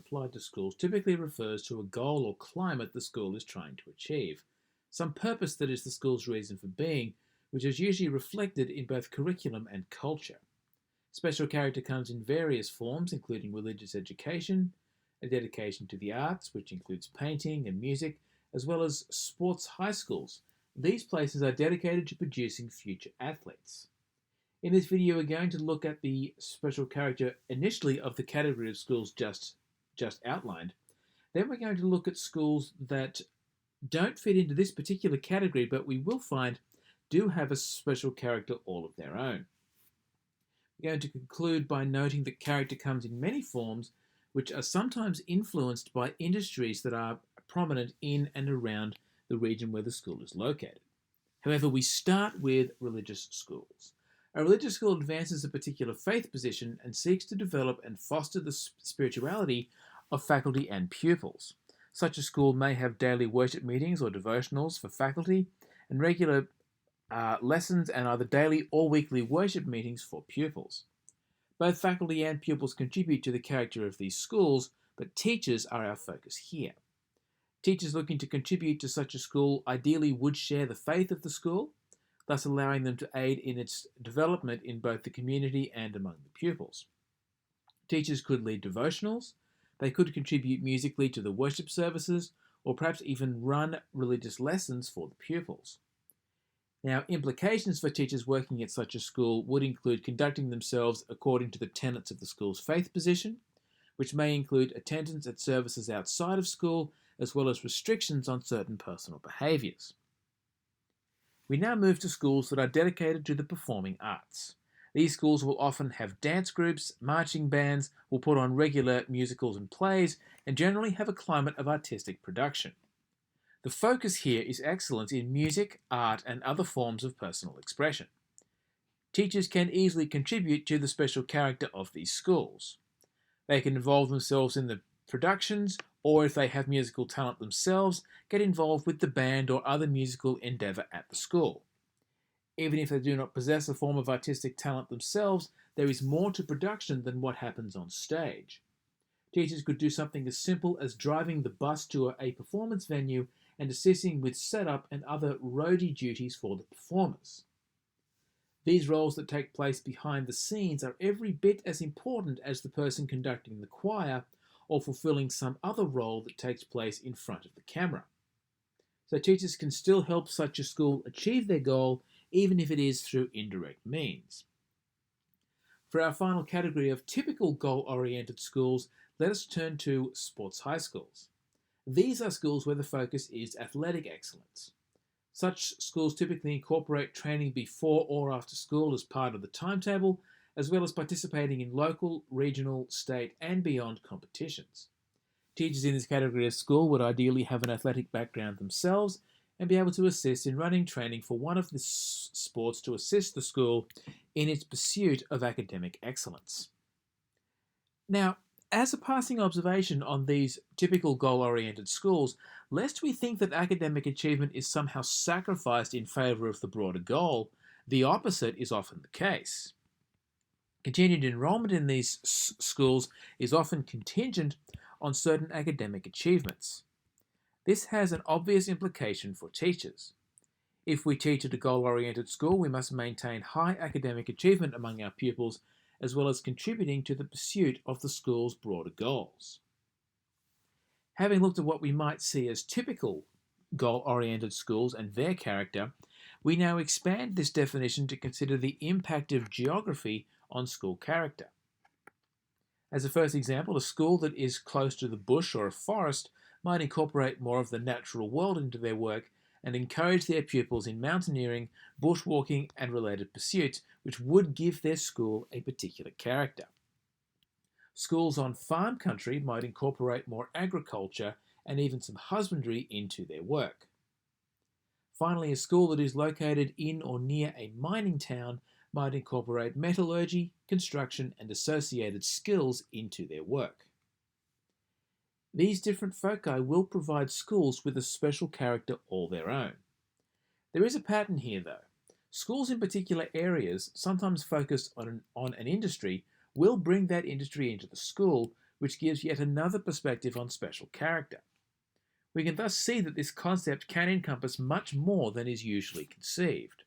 applied to schools typically refers to a goal or climate the school is trying to achieve, some purpose that is the school's reason for being, which is usually reflected in both curriculum and culture. Special character comes in various forms, including religious education, a dedication to the arts, which includes painting and music, as well as sports high schools. These places are dedicated to producing future athletes. In this video, we're going to look at the special character initially of the category of schools just outlined. Then we're going to look at schools that don't fit into this particular category, but we will find do have a special character all of their own. We're going to conclude by noting that character comes in many forms, which are sometimes influenced by industries that are prominent in and around the region where the school is located. However, we start with religious schools. A religious school advances a particular faith position and seeks to develop and foster the spirituality of faculty and pupils. Such a school may have daily worship meetings or devotionals for faculty and regular lessons and either daily or weekly worship meetings for pupils. Both faculty and pupils contribute to the character of these schools, but teachers are our focus here. Teachers looking to contribute to such a school ideally would share the faith of the school, thus allowing them to aid in its development in both the community and among the pupils. Teachers could lead devotionals, they could contribute musically to the worship services, or perhaps even run religious lessons for the pupils. Now, implications for teachers working at such a school would include conducting themselves according to the tenets of the school's faith position, which may include attendance at services outside of school, as well as restrictions on certain personal behaviours. We now move to schools that are dedicated to the performing arts. These schools will often have dance groups, marching bands, will put on regular musicals and plays, and generally have a climate of artistic production. The focus here is excellence in music, art, and other forms of personal expression. Teachers can easily contribute to the special character of these schools. They can involve themselves in the productions, or if they have musical talent themselves, get involved with the band or other musical endeavour at the school. Even if they do not possess a form of artistic talent themselves, there is more to production than what happens on stage. Teachers could do something as simple as driving the bus to a performance venue and assisting with setup and other roadie duties for the performers. These roles that take place behind the scenes are every bit as important as the person conducting the choir or fulfilling some other role that takes place in front of the camera. So teachers can still help such a school achieve their goal, even if it is through indirect means. For our final category of typical goal-oriented schools, let us turn to sports high schools. These are schools where the focus is athletic excellence. Such schools typically incorporate training before or after school as part of the timetable, as well as participating in local, regional, state, and beyond competitions. Teachers in this category of school would ideally have an athletic background themselves and be able to assist in running training for one of the sports to assist the school in its pursuit of academic excellence. Now, as a passing observation on these typical goal-oriented schools, lest we think that academic achievement is somehow sacrificed in favour of the broader goal, the opposite is often the case. Continued enrolment in these schools is often contingent on certain academic achievements. This has an obvious implication for teachers. If we teach at a goal-oriented school, we must maintain high academic achievement among our pupils, as well as contributing to the pursuit of the school's broader goals. Having looked at what we might see as typical goal-oriented schools and their character, we now expand this definition to consider the impact of geography on school character. As a first example, a school that is close to the bush or a forest might incorporate more of the natural world into their work and encourage their pupils in mountaineering, bushwalking, and related pursuits, which would give their school a particular character. Schools on farm country might incorporate more agriculture and even some husbandry into their work. Finally, a school that is located in or near a mining town might incorporate metallurgy, construction, and associated skills into their work. These different foci will provide schools with a special character all their own. There is a pattern here though. Schools in particular areas, sometimes focused on an industry, will bring that industry into the school, which gives yet another perspective on special character. We can thus see that this concept can encompass much more than is usually conceived.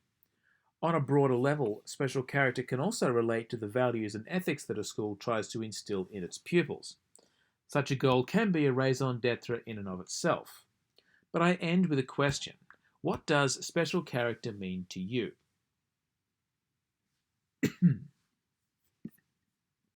On a broader level, special character can also relate to the values and ethics that a school tries to instill in its pupils. Such a goal can be a raison d'etre in and of itself. But I end with a question. What does special character mean to you?